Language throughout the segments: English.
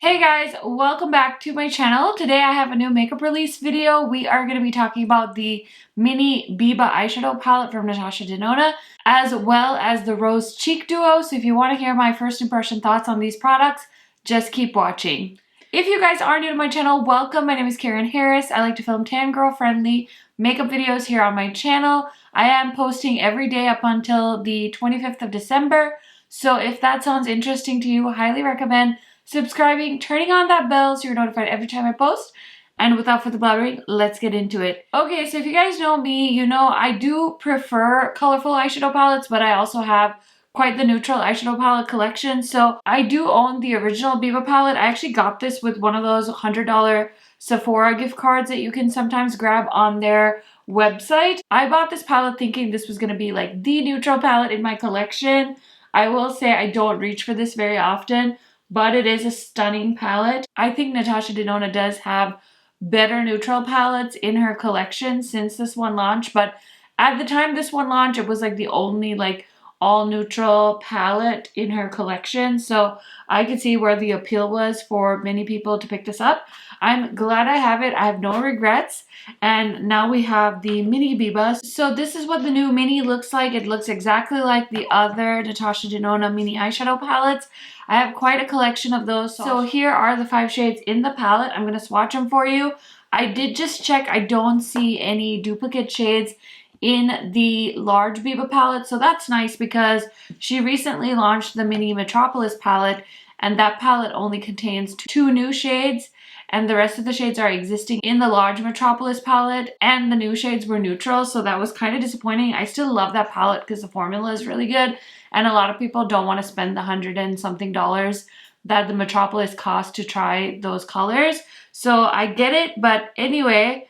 Hey guys, welcome back to my channel. Today I have a new makeup release video. We are going to be talking about the mini Biba eyeshadow palette from Natasha Denona, as well as the Rose Cheek Duo. So if you want to hear my first impression thoughts on these products, just keep watching. If you guys are new to my channel, welcome. My name is KARENHARRIS. I like to film tan girl friendly makeup videos here on my channel. I am posting every day up until the 25th of December. So if that sounds interesting to you, I highly recommend subscribing, turning on that bell so you're notified every time I post. And without further blabbering, let's get into it. Okay, so if you guys know me, you know I do prefer colorful eyeshadow palettes, but I also have quite the neutral eyeshadow palette collection. So I do own the original Biba palette. I actually got this with one of those $100 Sephora gift cards that you can sometimes grab on their website. I bought this palette thinking this was going to be like the neutral palette in my collection. I will say I don't reach for this very often, but it is a stunning palette. I think Natasha Denona does have better neutral palettes in her collection since this one launched, but at the time this one launched, it was like the only like all neutral palette in her collection. So I could see where the appeal was for many people to pick this up. I'm glad I have it. I have no regrets. And now we have the mini Biba. So this is what the new mini looks like. It looks exactly like the other Natasha Denona mini eyeshadow palettes. I have quite a collection of those. So here are the 5 shades in the palette. I'm going to swatch them for you. I did just check. I don't see any duplicate shades in the large Biba palette, so that's nice because she recently launched the mini Metropolis palette, and that palette only contains 2 new shades, and the rest of the shades are existing in the large Metropolis palette, and the new shades were neutral, so that was kind of disappointing. I still love that palette because the formula is really good, and a lot of people don't want to spend the $100 and something that the Metropolis cost to try those colors. So I get it, but anyway,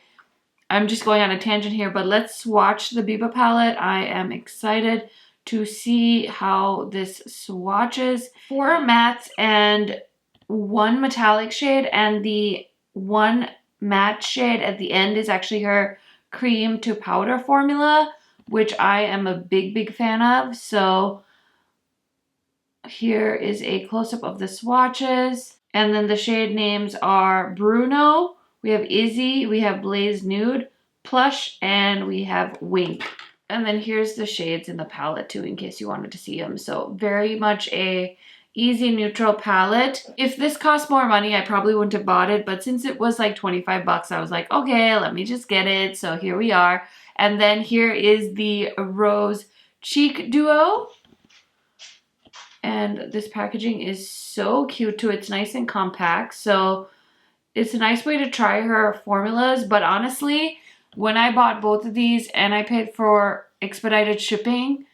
I'm just going on a tangent here, but let's swatch the Biba palette. I am excited to see how this swatches. 4 mattes and 1 metallic shade, and the 1 matte shade at the end is actually her cream to powder formula, which I am a big fan of. So here is a close-up of the swatches. And then the shade names are Bruno, we have Izzy, we have Blaze Nude, Plush, and we have Wink. And then here's the shades in the palette too, in case you wanted to see them. So very much a easy neutral palette. If this cost more money, I probably wouldn't have bought it, but since it was like 25 bucks, I was like, okay, let me just get it. So here we are. And then here is the Rose Cheek Duo. And this packaging is so cute too. It's nice and compact. So it's a nice way to try her formulas. But honestly, when I bought both of these and I paid for expedited shipping,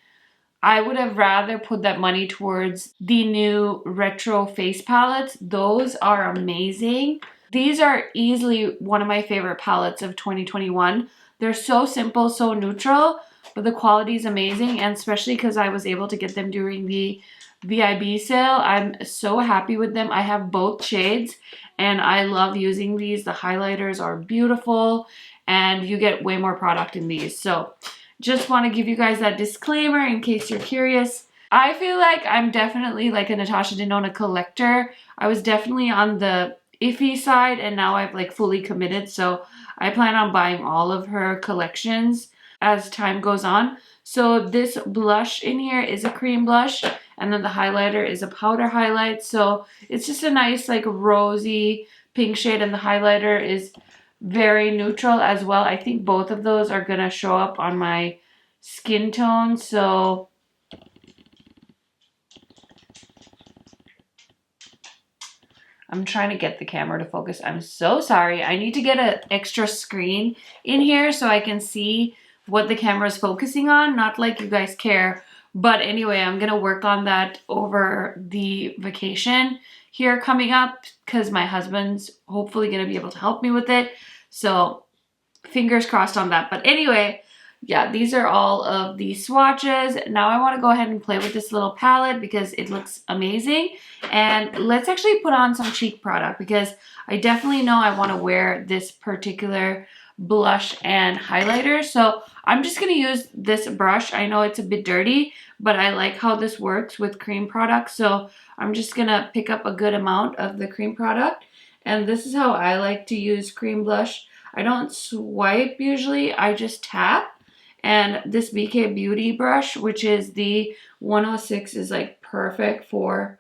I would have rather put that money towards the new retro face palettes. Those are amazing. These are easily one of my favorite palettes of 2021. They're so simple, so neutral, but the quality is amazing. And especially because I was able to get them during the VIB sale, I'm so happy with them. I have both shades and I love using these. The highlighters are beautiful and you get way more product in these. So just want to give you guys that disclaimer in case you're curious. I feel like I'm definitely like a Natasha Denona collector. I was definitely on the iffy side and now I've like fully committed. So I plan on buying all of her collections as time goes on. So this blush in here is a cream blush, and then the highlighter is a powder highlight. So it's just a nice like rosy pink shade, and the highlighter is very neutral as well. I think both of those are gonna show up on my skin tone. So I'm trying to get the camera to focus. I'm so sorry. I need to get an extra screen in here so I can see what the camera is focusing on. Not like you guys care. But anyway, I'm going to work on that over the vacation here coming up because my husband's hopefully going to be able to help me with it. So fingers crossed on that. But anyway, yeah, these are all of the swatches. Now I want to go ahead and play with this little palette because it looks amazing. And let's actually put on some cheek product because I definitely know I want to wear this particular blush and highlighter. So I'm just going to use this brush. I know it's a bit dirty, but I like how this works with cream products. So I'm just going to pick up a good amount of the cream product. And this is how I like to use cream blush. I don't swipe usually, I just tap. And this BK Beauty brush, which is the 106, is like perfect for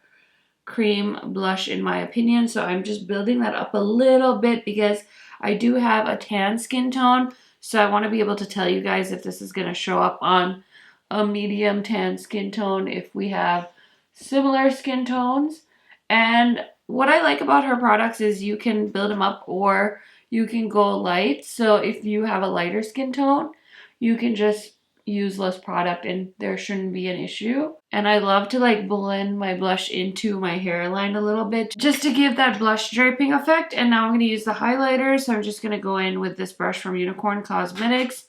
cream blush in my opinion. So I'm just building that up a little bit because I do have a tan skin tone. So I want to be able to tell you guys if this is going to show up on a medium tan skin tone if we have similar skin tones. And what I like about her products is you can build them up or you can go light. So if you have a lighter skin tone, you can just use less product and there shouldn't be an issue. And I love to like blend my blush into my hairline a little bit just to give that blush draping effect. And now I'm going to use the highlighter. So I'm just going to go in with this brush from Unicorn Cosmetics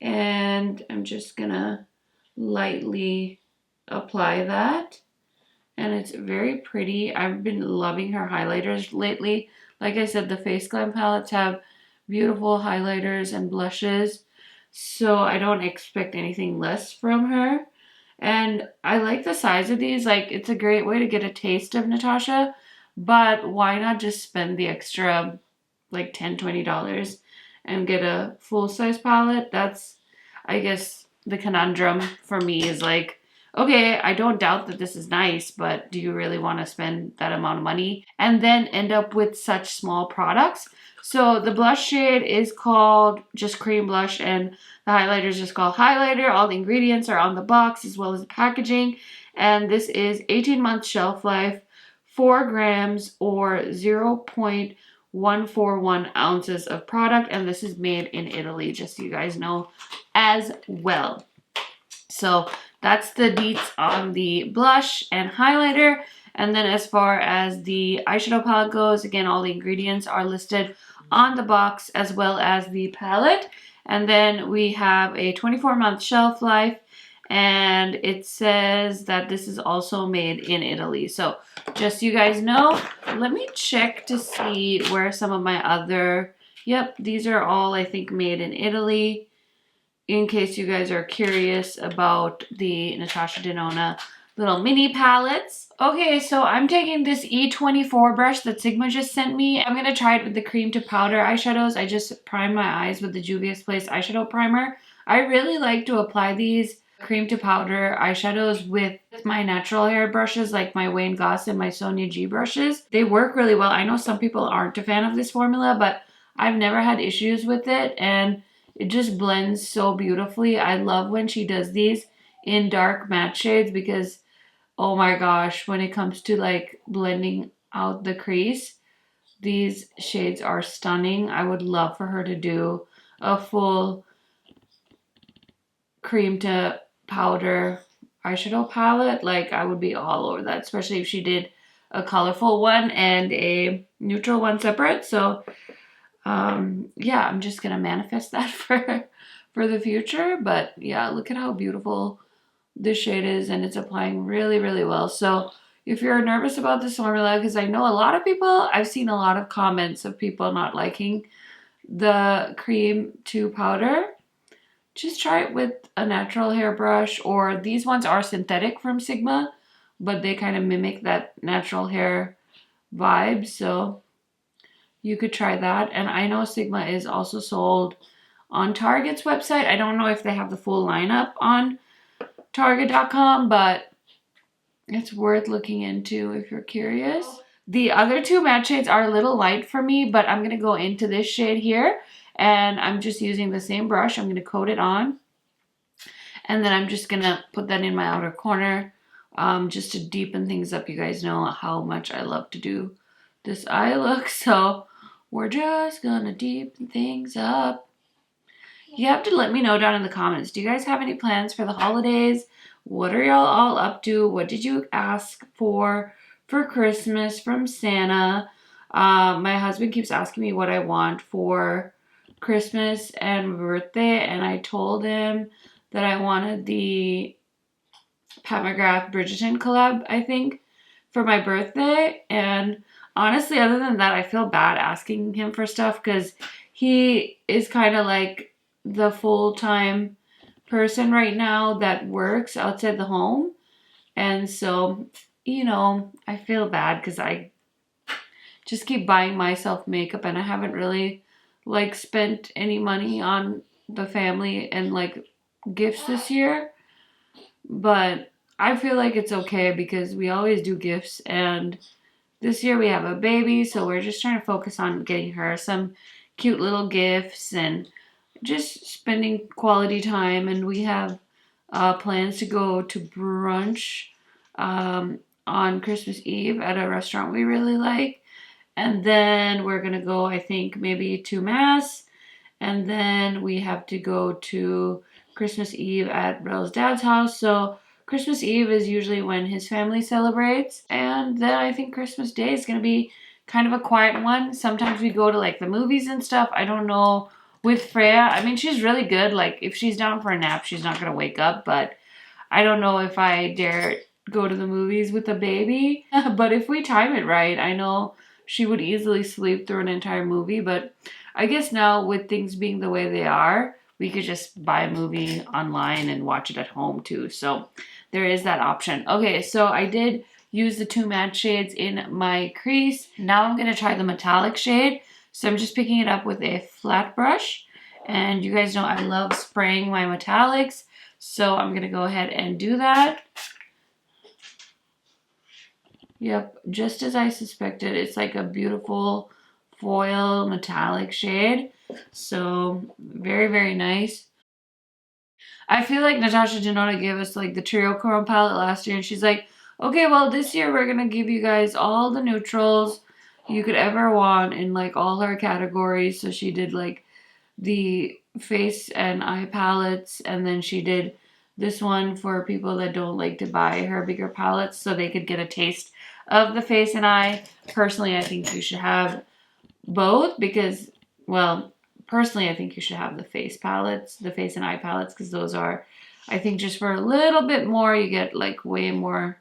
and I'm just going to lightly apply that. And it's very pretty. I've been loving her highlighters lately. Like I said, the Face Glam palettes have beautiful highlighters and blushes. So I don't expect anything less from her. And I like the size of these. Like, it's a great way to get a taste of Natasha. But why not just spend the extra like $10, $20 and get a full-size palette? That's, I guess, the conundrum for me is like, okay, I don't doubt that this is nice, but do you really want to spend that amount of money and then end up with such small products? So the blush shade is called just Cream Blush and the highlighter is just called Highlighter. All the ingredients are on the box as well as the packaging. And this is 18 months shelf life, 4 grams or 0.141 ounces of product. And this is made in Italy, just so you guys know as well. So that's the deets on the blush and highlighter. And then as far as the eyeshadow palette goes, again, all the ingredients are listed on the box as well as the palette. And then we have a 24-month shelf life. And it says that this is also made in Italy. So just so you guys know, let me check to see where some of my other, yep, these are all I think made in Italy. In case you guys are curious about the Natasha Denona little mini palettes. Okay, so I'm taking this E24 brush that Sigma just sent me. I'm going to try it with the cream to powder eyeshadows. I just primed my eyes with the Juvia's Place eyeshadow primer. I really like to apply these cream to powder eyeshadows with my natural hair brushes like my Wayne Goss and my Sonia G brushes. They work really well. I know some people aren't a fan of this formula, but I've never had issues with it and it just blends so beautifully. I love when she does these in dark matte shades because, oh my gosh, when it comes to like blending out the crease, these shades are stunning. I would love for her to do a full cream to powder eyeshadow palette. Like, I would be all over that, especially if she did a colorful one and a neutral one separate. So yeah, I'm just gonna manifest that for the future. But yeah, look at how beautiful this shade is, and it's applying really, really well. So if you're nervous about this formula, because I know a lot of people, I've seen a lot of comments of people not liking the cream to powder, just try it with a natural hairbrush, or these ones are synthetic from Sigma, but they kind of mimic that natural hair vibe. So you could try that. And I know Sigma is also sold on Target's website. I don't know if they have the full lineup on Target.com, but it's worth looking into if you're curious. The other two matte shades are a little light for me, but I'm going to go into this shade here. And I'm just using the same brush. I'm going to coat it on. And then I'm just going to put that in my outer corner just to deepen things up. You guys know how much I love to do this eye look. So we're just going to deepen things up. You have to let me know down in the comments. Do you guys have any plans for the holidays? What are y'all all up to? What did you ask for Christmas from Santa? My husband keeps asking me what I want for Christmas and birthday, and I told him that I wanted the Pat McGrath Bridgerton collab, I think, for my birthday. And honestly, other than that, I feel bad asking him for stuff because he is kind of like the full-time person right now that works outside the home. And so, you know, I feel bad because I just keep buying myself makeup and I haven't really like spent any money on the family and like gifts this year. But I feel like it's okay because we always do gifts, and this year we have a baby, so we're just trying to focus on getting her some cute little gifts and just spending quality time. And we have plans to go to brunch on Christmas Eve at a restaurant we really like. And then we're going to go, I think, maybe to Mass. And then we have to go to Christmas Eve at Rel's dad's house. So Christmas Eve is usually when his family celebrates. And then I think Christmas Day is going to be kind of a quiet one. Sometimes we go to like the movies and stuff. I don't know with Freya. I mean, she's really good. Like if she's down for a nap, she's not going to wake up. But I don't know if I dare go to the movies with a baby. But if we time it right, I know she would easily sleep through an entire movie. But I guess now with things being the way they are, we could just buy a movie online and watch it at home too. So there is that option. Okay, so I did use the two matte shades in my crease. Now I'm going to try the metallic shade. So I'm just picking it up with a flat brush. And you guys know I love spraying my metallics. So I'm going to go ahead and do that. Yep, just as I suspected, it's like a beautiful foil metallic shade. So very, very nice. I feel like Natasha Denona gave us like the Trio Chrome palette last year, and she's like, okay, well this year we're gonna give you guys all the neutrals you could ever want in like all her categories. So she did like the face and eye palettes, and then she did this one for people that don't like to buy her bigger palettes so they could get a taste of the face and eye. Personally, I think you should have both because, well, personally, I think you should have the face palettes, the face and eye palettes, because those are, I think just for a little bit more, you get like way more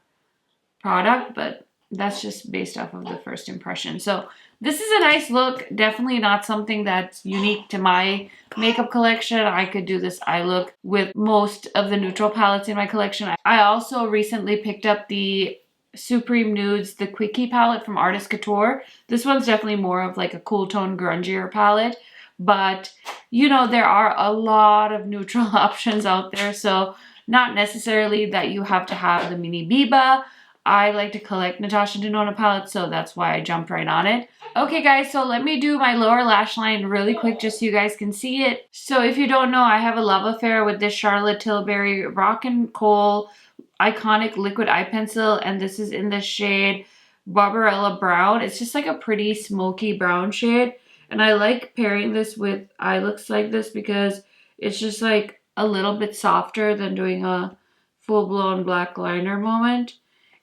product, but that's just based off of the first impression. So this is a nice look. Definitely not something that's unique to my makeup collection. I could do this eye look with most of the neutral palettes in my collection. I also recently picked up the Supreme Nudes, the Quickie palette from Artist Couture. This one's definitely more of like a cool tone, grungier palette. But, you know, there are a lot of neutral options out there. So not necessarily that you have to have the mini Biba. I like to collect Natasha Denona palettes, so that's why I jumped right on it. Okay guys, so let me do my lower lash line really quick just so you guys can see it. So if you don't know, I have a love affair with this Charlotte Tilbury Rockin' Coal Iconic Liquid Eye Pencil, and this is in the shade Barbarella Brown. It's just like a pretty smoky brown shade, and I like pairing this with eye looks like this because it's just like a little bit softer than doing a full-blown black liner moment.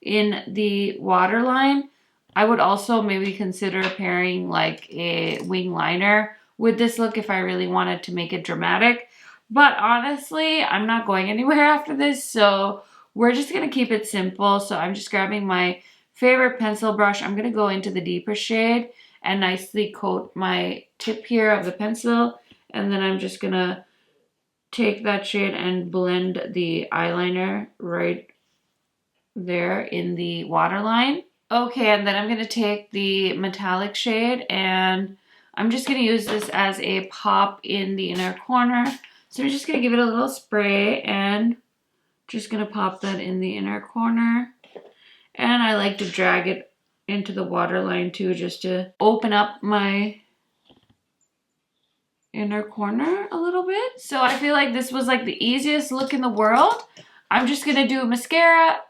In the waterline, I would also maybe consider pairing like a wing liner with this look if I really wanted to make it dramatic. But honestly, I'm not going anywhere after this, so we're just going to keep it simple. So I'm just grabbing my favorite pencil brush. I'm going to go into the deeper shade and nicely coat my tip here of the pencil. And then I'm just going to take that shade and blend the eyeliner right there in the waterline. Okay, and then I'm going to take the metallic shade and I'm just going to use this as a pop in the inner corner. So I'm just going to give it a little spray and just going to pop that in the inner corner. And I like to drag it into the waterline too, just to open up my inner corner a little bit. So I feel like this was like the easiest look in the world. I'm just going to do mascara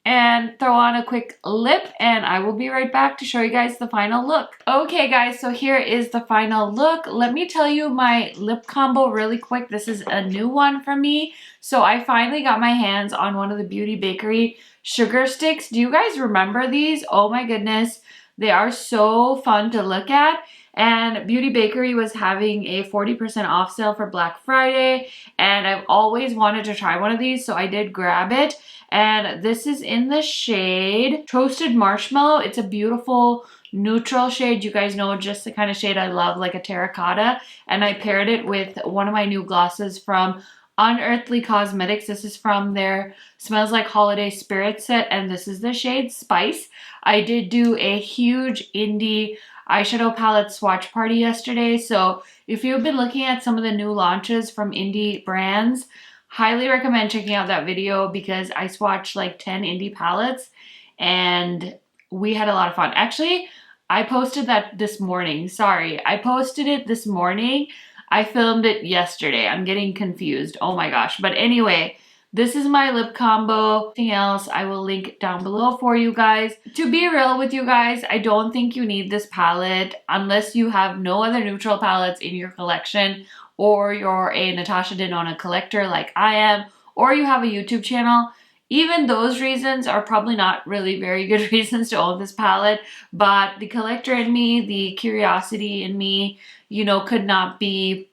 and throw on a quick lip, and I will be right back to show you guys the final look. Okay guys, so here is the final look. Let me tell you my lip combo really quick. This is a new one for me. So I finally got my hands on one of the Beauty Bakery sugar sticks. Do you guys remember these? Oh my goodness. They are so fun to look at. And Beauty Bakery was having a 40% off sale for Black Friday, and I've always wanted to try one of these, so I did grab it. And this is in the shade Toasted Marshmallow. It's a beautiful neutral shade. You guys know just the kind of shade I love, like a terracotta. And I paired it with one of my new glosses from Unearthly Cosmetics. This is from their Smells Like Holiday Spirit set, and this is the shade Spice. I did do a huge indie eyeshadow palette swatch party yesterday, so if you've been looking at some of the new launches from indie brands, highly recommend checking out that video because I swatched like 10 indie palettes and we had a lot of fun. Actually, I posted that this morning. Sorry, I posted it this morning. I filmed it yesterday. I'm getting confused. Oh my gosh. But anyway, this is my lip combo. Anything else I will link down below for you guys. To be real with you guys, I don't think you need this palette unless you have no other neutral palettes in your collection, or you're a Natasha Denona collector like I am, or you have a YouTube channel. Even those reasons are probably not really very good reasons to own this palette, but the collector in me, the curiosity in me, you know, could not be,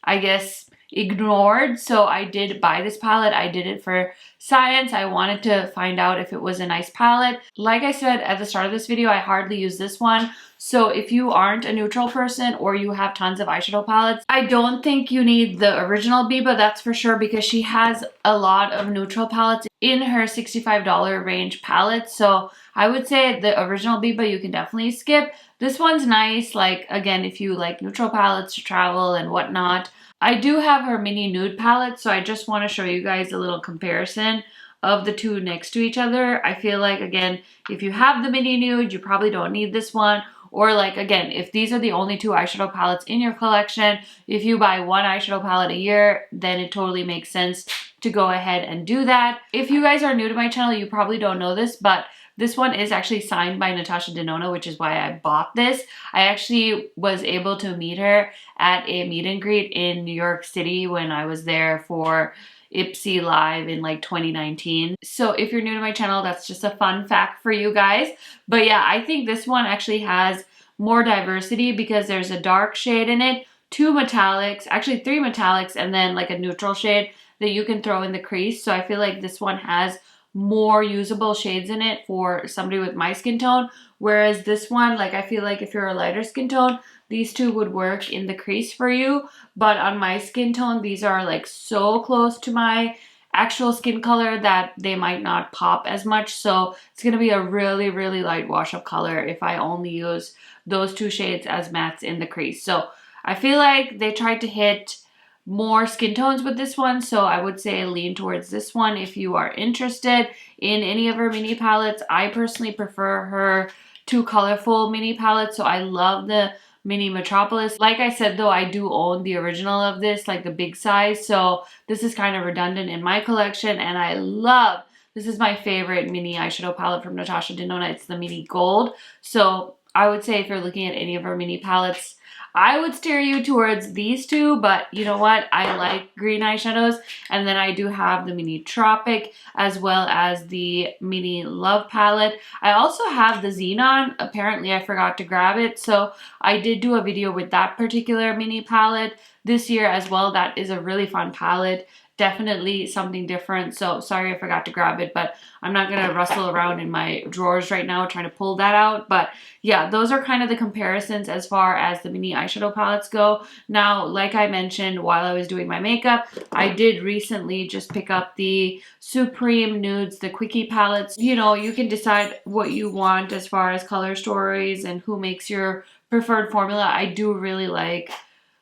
I guess, ignored. So I did buy this palette. I did it for science. I wanted to find out if it was a nice palette. Like I said at the start of this video, I hardly use this one. So if you aren't a neutral person or you have tons of eyeshadow palettes, I don't think you need the original Biba, that's for sure, because she has a lot of neutral palettes in her $65 range palette. So I would say the original Biba you can definitely skip. This one's nice, like, again, if you like neutral palettes to travel and whatnot. I do have her mini nude palette, so I just want to show you guys a little comparison of the two next to each other. I feel like, again, if you have the mini nude, you probably don't need this one. Or like, again, if these are the only two eyeshadow palettes in your collection, if you buy one eyeshadow palette a year, then it totally makes sense to go ahead and do that. If you guys are new to my channel, you probably don't know this, but this one is actually signed by Natasha Denona, which is why I bought this. I actually was able to meet her at a meet and greet in New York City when I was there for Ipsy Live in like 2019. So if you're new to my channel, that's just a fun fact for you guys. But yeah, I think this one actually has more diversity because there's a dark shade in it, two metallics, actually three metallics, and then like a neutral shade that you can throw in the crease. So I feel like this one has more usable shades in it for somebody with my skin tone, whereas this one, like, I feel like if you're a lighter skin tone, these two would work in the crease for you. But on my skin tone, these are like so close to my actual skin color that they might not pop as much. So it's going to be a really, really light wash of color if I only use those two shades as mattes in the crease. So I feel like they tried to hit more skin tones with this one, so I would say lean towards this one if you are interested in any of her mini palettes. I personally prefer her two colorful mini palettes, so I love the mini Metropolis. Like I said though, I do own the original of this, like the big size, so this is kind of redundant in my collection, and I love, this is my favorite mini eyeshadow palette from Natasha Denona. It's the mini gold. So I would say if you're looking at any of her mini palettes, I would steer you towards these two, but you know what? I like green eyeshadows, and then I do have the mini Tropic as well as the mini Love palette. I also have the Xenon. Apparently I forgot to grab it, so I did do a video with that particular mini palette this year as well. That is a really fun palette. Definitely something different. So sorry I forgot to grab it, but I'm not going to rustle around in my drawers right now trying to pull that out. But yeah, those are kind of the comparisons as far as the mini eyeshadow palettes go. Now, like I mentioned while I was doing my makeup, I did recently just pick up the Supreme Nudes, the Quickie palettes. You know, you can decide what you want as far as color stories and who makes your preferred formula. I do really like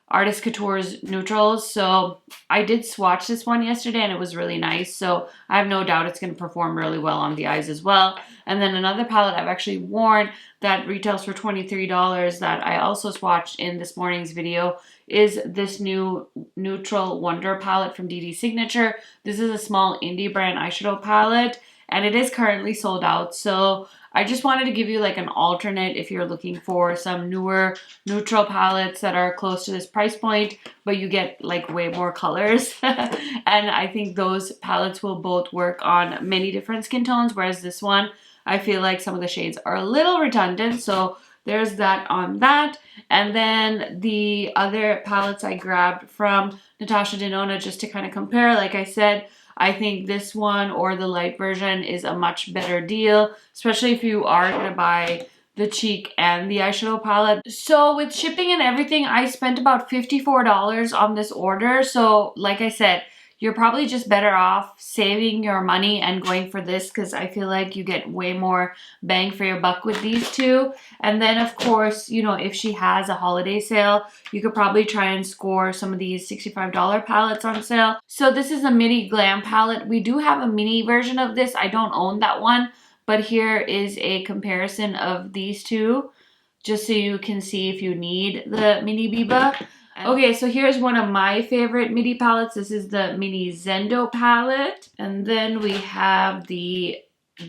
Artist Couture's neutrals, so I did swatch this one yesterday and it was really nice, so I have no doubt it's going to perform really well on the eyes as well. And then another palette I've actually worn that retails for $23 that I also swatched in this morning's video is this new Neutral Wonder palette from Dede Signature. This is a small indie brand eyeshadow palette and it is currently sold out, so I just wanted to give you like an alternate if you're looking for some newer neutral palettes that are close to this price point, but you get like way more colors. And I think those palettes will both work on many different skin tones, whereas this one, I feel like some of the shades are a little redundant, so there's that on that. And then the other palettes I grabbed from Natasha Denona just to kind of compare, like I said, I think this one or the light version is a much better deal, especially if you are going to buy the cheek and the eyeshadow palette. So with shipping and everything, I spent about $54 on this order. So like I said, you're probably just better off saving your money and going for this, because I feel like you get way more bang for your buck with these two. And then of course, you know, if she has a holiday sale, you could probably try and score some of these $65 palettes on sale. So this is a mini glam palette. We do have a mini version of this. I don't own that one, but here is a comparison of these two, just so you can see if you need the mini Biba. Okay, so here's one of my favorite mini palettes. This is the mini Zendo palette. And then we have the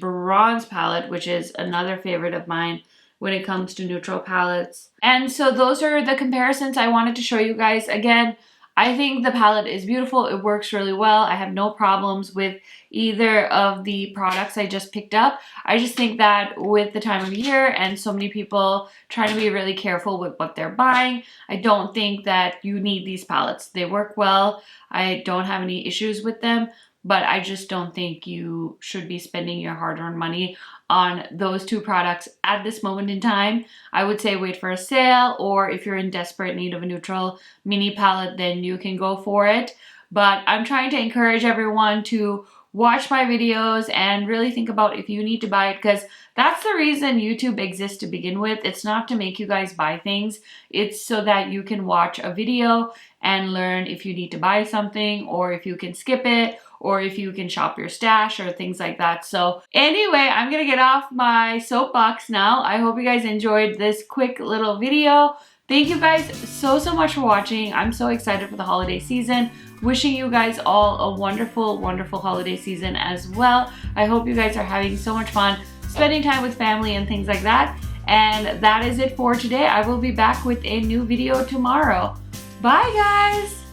bronze palette, which is another favorite of mine when it comes to neutral palettes. And so those are the comparisons I wanted to show you guys. Again, I think the palette is beautiful. It works really well. I have no problems with either of the products I just picked up. I just think that with the time of year and so many people trying to be really careful with what they're buying, I don't think that you need these palettes. They work well. I don't have any issues with them, but I just don't think you should be spending your hard-earned money on those two products at this moment in time. I would say wait for a sale, or if you're in desperate need of a neutral mini palette, then you can go for it. But I'm trying to encourage everyone to watch my videos and really think about if you need to buy it, because that's the reason YouTube exists to begin with. It's not to make you guys buy things. It's so that you can watch a video and learn if you need to buy something, or if you can skip it, or if you can shop your stash or things like that. So anyway, I'm gonna get off my soapbox now. I hope you guys enjoyed this quick little video. Thank you guys so much for watching. I'm so excited for the holiday season. Wishing you guys all a wonderful, wonderful holiday season as well. I hope you guys are having so much fun spending time with family and things like that. And that is it for today. I will be back with a new video tomorrow. Bye guys!